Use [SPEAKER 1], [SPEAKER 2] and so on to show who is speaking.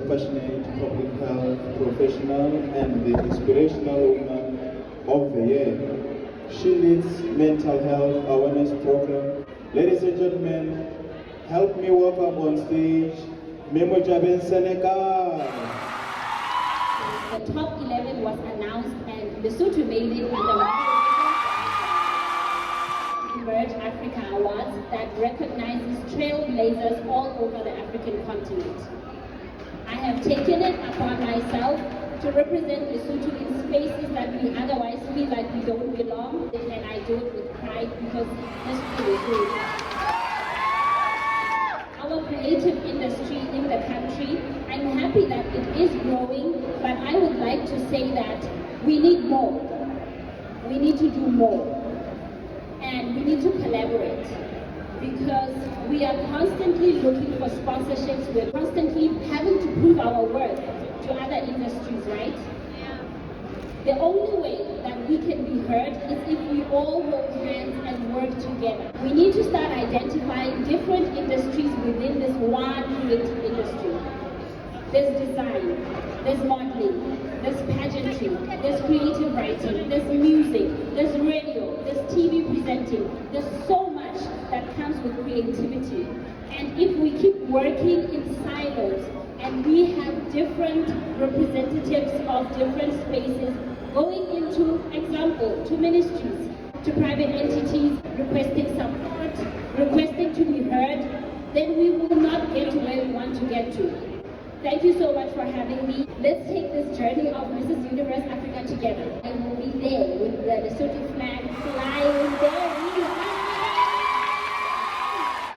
[SPEAKER 1] passionate public health professional and the inspirational woman of the year. She leads mental health awareness program. Ladies and gentlemen, help me welcome on stage Mojabeng Senegal.
[SPEAKER 2] The top 11 was announced and Lesotho made it under Emerge Africa Awards that recognizes trailblazers all over the African continent. I have taken it upon myself to represent Lesotho in spaces that we otherwise feel like we don't belong, and I do it with pride because history is good. Our creative industry in the country, I'm happy that it is growing, but I would like to say that we need more. We need to do more. And we need to collaborate because we are constantly looking for sponsorships. We're constantly having to prove our worth to other industries, right? Yeah. The only way that we can be heard is if we all hold hands and work together. We need to start identifying different industries within this one creative industry. There's design, there's modeling, there's pageantry, there's creative writing, there's music, there's radio, there's TV presenting. There's so much that comes with creativity. And if we keep working in silos and we have different representatives of different spaces going into, example, to ministries, to private entities, requesting support, requesting to be heard, then we will not get to where we want to get to. Thank you so much for having me. Let's take this journey of Mrs. Universe Africa together. I will be there with the Lesotho flag flying there.